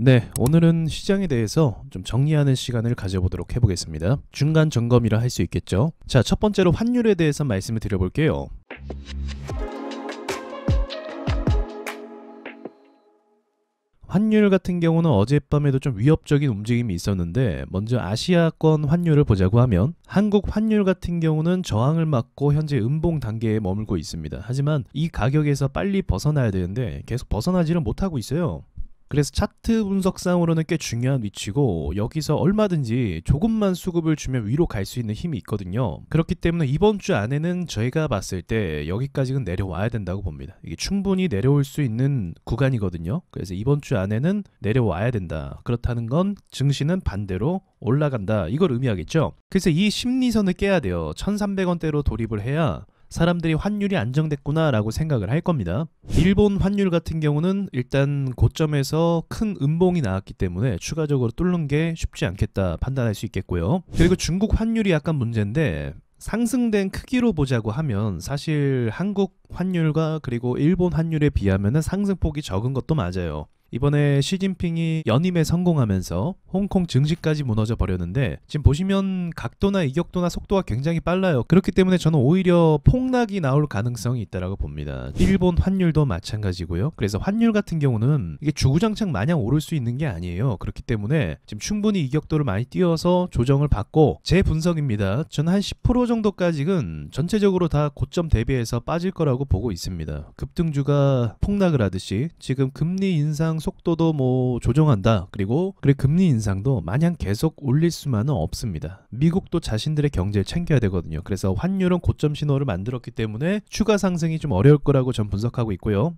네, 오늘은 시장에 대해서 좀 정리하는 시간을 가져보도록 해보겠습니다. 중간 점검이라 할 수 있겠죠. 자, 첫 번째로 환율에 대해서 말씀을 드려볼게요. 환율 같은 경우는 어젯밤에도 좀 위협적인 움직임이 있었는데, 먼저 아시아권 환율을 보자고 하면 한국 환율 같은 경우는 저항을 맞고 현재 음봉 단계에 머물고 있습니다. 하지만 이 가격에서 빨리 벗어나야 되는데 계속 벗어나지를 못하고 있어요. 그래서 차트 분석상으로는 꽤 중요한 위치고, 여기서 얼마든지 조금만 수급을 주면 위로 갈 수 있는 힘이 있거든요. 그렇기 때문에 이번 주 안에는 저희가 봤을 때 여기까지는 내려와야 된다고 봅니다. 이게 충분히 내려올 수 있는 구간이거든요. 그래서 이번 주 안에는 내려와야 된다. 그렇다는 건 증시는 반대로 올라간다, 이걸 의미하겠죠. 그래서 이 심리선을 깨야 돼요. 1300원대로 돌입을 해야 사람들이 환율이 안정됐구나 라고 생각을 할 겁니다. 일본 환율 같은 경우는 일단 고점에서 큰 음봉이 나왔기 때문에 추가적으로 뚫는 게 쉽지 않겠다 판단할 수 있겠고요. 그리고 중국 환율이 약간 문제인데, 상승된 크기로 보자고 하면 사실 한국 환율과 그리고 일본 환율에 비하면 상승폭이 적은 것도 맞아요. 이번에 시진핑이 연임에 성공하면서 홍콩 증시까지 무너져 버렸는데, 지금 보시면 각도나 이격도나 속도가 굉장히 빨라요. 그렇기 때문에 저는 오히려 폭락이 나올 가능성이 있다고 봅니다. 일본 환율도 마찬가지고요. 그래서 환율 같은 경우는 이게 주구장창 마냥 오를 수 있는 게 아니에요. 그렇기 때문에 지금 충분히 이격도를 많이 띄워서 조정을 받고, 제 분석입니다. 저는 한 10% 정도까지는 전체적으로 다 고점 대비해서 빠질 거라고 보고 있습니다. 급등주가 폭락을 하듯이 지금 금리 인상 속도도 뭐 조정한다. 그리고 금리 인상도 마냥 계속 올릴 수만은 없습니다. 미국도 자신들의 경제를 챙겨야 되거든요. 그래서 환율은 고점 신호를 만들었기 때문에 추가 상승이 좀 어려울 거라고 전 분석하고 있고요.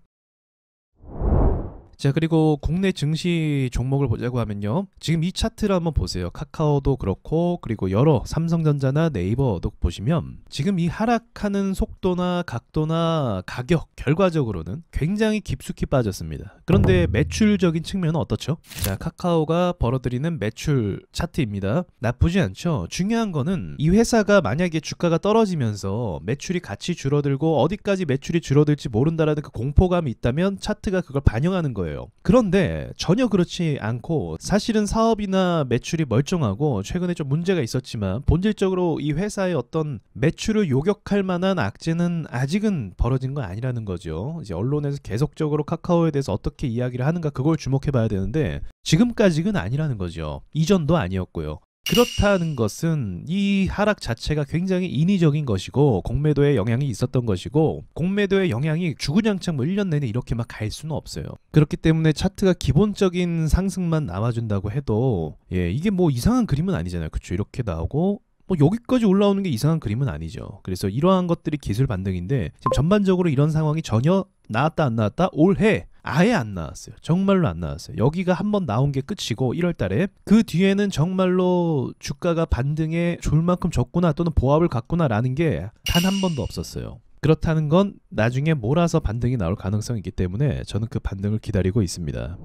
자, 그리고 국내 증시 종목을 보자고 하면요, 지금 이 차트를 한번 보세요. 카카오도 그렇고, 그리고 여러 삼성전자나 네이버도 보시면 지금 이 하락하는 속도나 각도나 가격 결과적으로는 굉장히 깊숙이 빠졌습니다. 그런데 매출적인 측면은 어떻죠? 자, 카카오가 벌어들이는 매출 차트입니다. 나쁘지 않죠. 중요한 거는 이 회사가 만약에 주가가 떨어지면서 매출이 같이 줄어들고 어디까지 매출이 줄어들지 모른다라는 그 공포감이 있다면 차트가 그걸 반영하는 거예요. 그런데 전혀 그렇지 않고, 사실은 사업이나 매출이 멀쩡하고 최근에 좀 문제가 있었지만 본질적으로 이 회사의 어떤 매출을 요격할 만한 악재는 아직은 벌어진 건 아니라는 거죠. 이제 언론에서 계속적으로 카카오에 대해서 어떻게 이야기를 하는가, 그걸 주목해 봐야 되는데 지금까지는 아니라는 거죠. 이전도 아니었고요. 그렇다는 것은 이 하락 자체가 굉장히 인위적인 것이고, 공매도에 영향이 있었던 것이고, 공매도의 영향이 주구장창 뭐 1년 내내 이렇게 막 갈 수는 없어요. 그렇기 때문에 차트가 기본적인 상승만 나와준다고 해도 이게 뭐 이상한 그림은 아니잖아요. 그쵸? 이렇게 나오고 뭐 여기까지 올라오는 게 이상한 그림은 아니죠. 그래서 이러한 것들이 기술 반등인데, 지금 전반적으로 이런 상황이 전혀 나왔다 안 나왔다? 올해 아예 안 나왔어요. 정말로 안 나왔어요. 여기가 한번 나온 게 끝이고 1월 달에 그 뒤에는 정말로 주가가 반등에 줄 만큼 졌구나, 또는 보합을 갔구나 라는 게 단 한 번도 없었어요. 그렇다는 건 나중에 몰아서 반등이 나올 가능성이 있기 때문에 저는 그 반등을 기다리고 있습니다.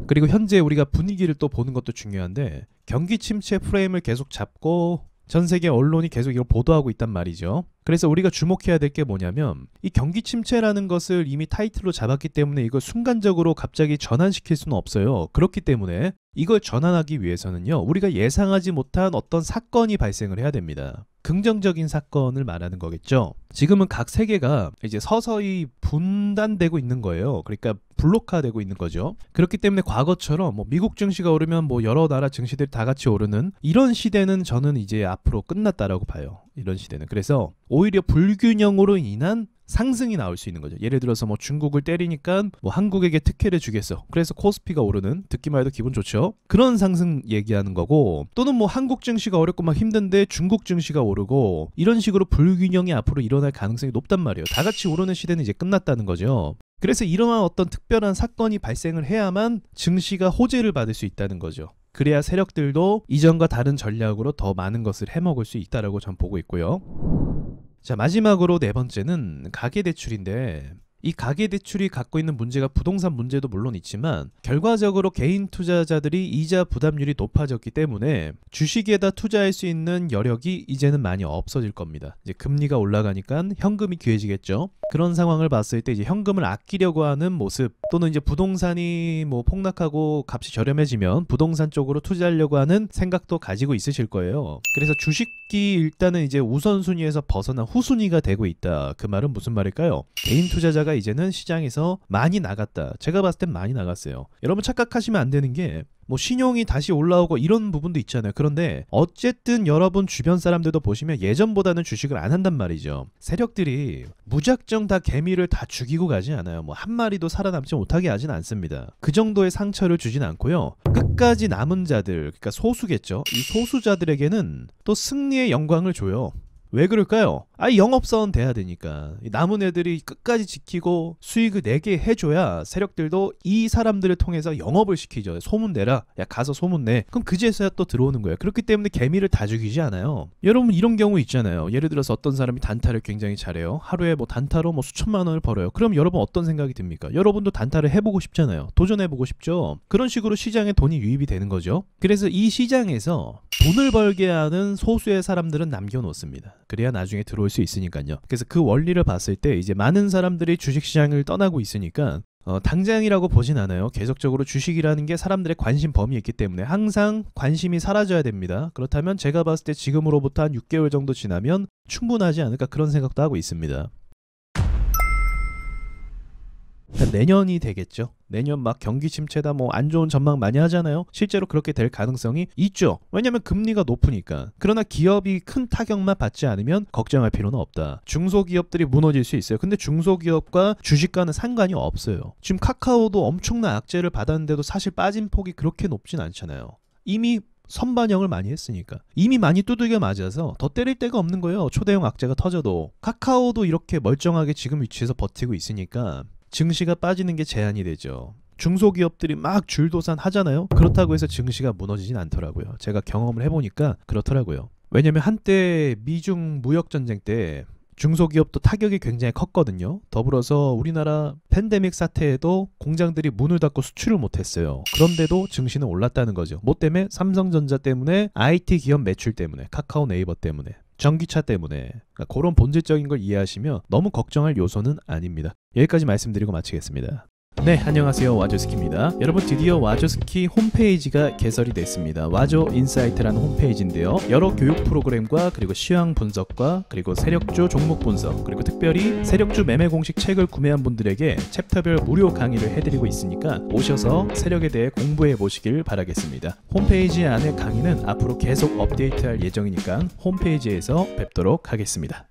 그리고 현재 우리가 분위기를 또 보는 것도 중요한데, 경기 침체 프레임을 계속 잡고 전 세계 언론이 계속 이걸 보도하고 있단 말이죠. 그래서 우리가 주목해야 될 게 뭐냐면, 이 경기 침체라는 것을 이미 타이틀로 잡았기 때문에 이걸 순간적으로 갑자기 전환시킬 수는 없어요. 그렇기 때문에 이걸 전환하기 위해서는요, 우리가 예상하지 못한 어떤 사건이 발생을 해야 됩니다. 긍정적인 사건을 말하는 거겠죠. 지금은 각 세계가 이제 서서히 분단되고 있는 거예요. 그러니까 블록화되고 있는 거죠. 그렇기 때문에 과거처럼 뭐 미국 증시가 오르면 뭐 여러 나라 증시들이 다 같이 오르는 이런 시대는 저는 이제 앞으로 끝났다라고 봐요. 이런 시대는. 그래서 오히려 불균형으로 인한 상승이 나올 수 있는 거죠. 예를 들어서 뭐 중국을 때리니까 뭐 한국에게 특혜를 주겠어. 그래서 코스피가 오르는, 듣기만 해도 기분 좋죠. 그런 상승 얘기하는 거고, 또는 뭐 한국 증시가 어렵고 막 힘든데 중국 증시가 오르고, 이런 식으로 불균형이 앞으로 일어날 가능성이 높단 말이에요. 다 같이 오르는 시대는 이제 끝났다는 거죠. 그래서 이러한 어떤 특별한 사건이 발생을 해야만 증시가 호재를 받을 수 있다는 거죠. 그래야 세력들도 이전과 다른 전략으로 더 많은 것을 해먹을 수 있다라고 전 보고 있고요. 자, 마지막으로 네 번째는 가계대출인데, 이 가계대출이 갖고 있는 문제가 부동산 문제도 물론 있지만 결과적으로 개인 투자자들이 이자 부담률이 높아졌기 때문에 주식에다 투자할 수 있는 여력이 이제는 많이 없어질 겁니다. 이제 금리가 올라가니까 현금이 귀해지겠죠. 그런 상황을 봤을 때 이제 현금을 아끼려고 하는 모습, 또는 이제 부동산이 뭐 폭락하고 값이 저렴해지면 부동산 쪽으로 투자하려고 하는 생각도 가지고 있으실 거예요. 그래서 주식이 일단은 이제 우선순위에서 벗어나 후순위가 되고 있다. 그 말은 무슨 말일까요? 개인 투자자가 이제는 시장에서 많이 나갔다. 제가 봤을 땐 많이 나갔어요. 여러분 착각하시면 안 되는 게 뭐 신용이 다시 올라오고 이런 부분도 있잖아요. 그런데 어쨌든 여러분 주변 사람들도 보시면 예전보다는 주식을 안 한단 말이죠. 세력들이 무작정 다 개미를 다 죽이고 가지 않아요. 뭐 한 마리도 살아남지 못하게 하진 않습니다. 그 정도의 상처를 주진 않고요. 끝까지 남은 자들, 그러니까 소수겠죠. 이 소수자들에게는 또 승리의 영광을 줘요. 왜 그럴까요? 영업사원 돼야 되니까. 남은 애들이 끝까지 지키고 수익을 내게 해줘야 세력들도 이 사람들을 통해서 영업을 시키죠. 소문내라. 야 가서 소문내. 그럼 그제서야 또 들어오는 거예요. 그렇기 때문에 개미를 다 죽이지 않아요. 여러분 이런 경우 있잖아요. 예를 들어서 어떤 사람이 단타를 굉장히 잘해요. 하루에 뭐 단타로 뭐 수천만 원을 벌어요. 그럼 여러분 어떤 생각이 듭니까? 여러분도 단타를 해보고 싶잖아요. 도전해보고 싶죠. 그런 식으로 시장에 돈이 유입이 되는 거죠. 그래서 이 시장에서 돈을 벌게 하는 소수의 사람들은 남겨놓습니다. 그래야 나중에 들어올 수 있으니까요. 그래서 그 원리를 봤을 때 이제 많은 사람들이 주식시장을 떠나고 있으니까 당장이라고 보진 않아요. 계속적으로 주식이라는 게 사람들의 관심 범위에 있기 때문에 항상 관심이 사라져야 됩니다. 그렇다면 제가 봤을 때 지금으로부터 한 6개월 정도 지나면 충분하지 않을까 그런 생각도 하고 있습니다. 내년이 되겠죠. 내년 막 경기 침체다 뭐 안 좋은 전망 많이 하잖아요. 실제로 그렇게 될 가능성이 있죠. 왜냐면 금리가 높으니까. 그러나 기업이 큰 타격만 받지 않으면 걱정할 필요는 없다. 중소기업들이 무너질 수 있어요. 근데 중소기업과 주식과는 상관이 없어요. 지금 카카오도 엄청난 악재를 받았는데도 사실 빠진 폭이 그렇게 높진 않잖아요. 이미 선반영을 많이 했으니까. 이미 많이 두들겨 맞아서 더 때릴 데가 없는 거예요. 초대형 악재가 터져도. 카카오도 이렇게 멀쩡하게 지금 위치에서 버티고 있으니까 증시가 빠지는 게 제한이 되죠. 중소기업들이 막 줄도산 하잖아요. 그렇다고 해서 증시가 무너지진 않더라고요. 제가 경험을 해보니까 그렇더라고요. 왜냐면 한때 미중 무역전쟁 때 중소기업도 타격이 굉장히 컸거든요. 더불어서 우리나라 팬데믹 사태에도 공장들이 문을 닫고 수출을 못했어요. 그런데도 증시는 올랐다는 거죠. 뭐 때문에? 삼성전자 때문에, IT 기업 매출 때문에, 카카오 네이버 때문에, 전기차 때문에. 그러니까 그런 본질적인 걸 이해하시면 너무 걱정할 요소는 아닙니다. 여기까지 말씀드리고 마치겠습니다. 네, 안녕하세요. 와조스키입니다. 여러분 드디어 와조스키 홈페이지가 개설이 됐습니다. 와조 인사이트라는 홈페이지인데요. 여러 교육 프로그램과 그리고 시황 분석과 그리고 세력주 종목 분석, 그리고 특별히 세력주 매매 공식 책을 구매한 분들에게 챕터별 무료 강의를 해드리고 있으니까 오셔서 세력에 대해 공부해 보시길 바라겠습니다. 홈페이지 안에 강의는 앞으로 계속 업데이트할 예정이니까 홈페이지에서 뵙도록 하겠습니다.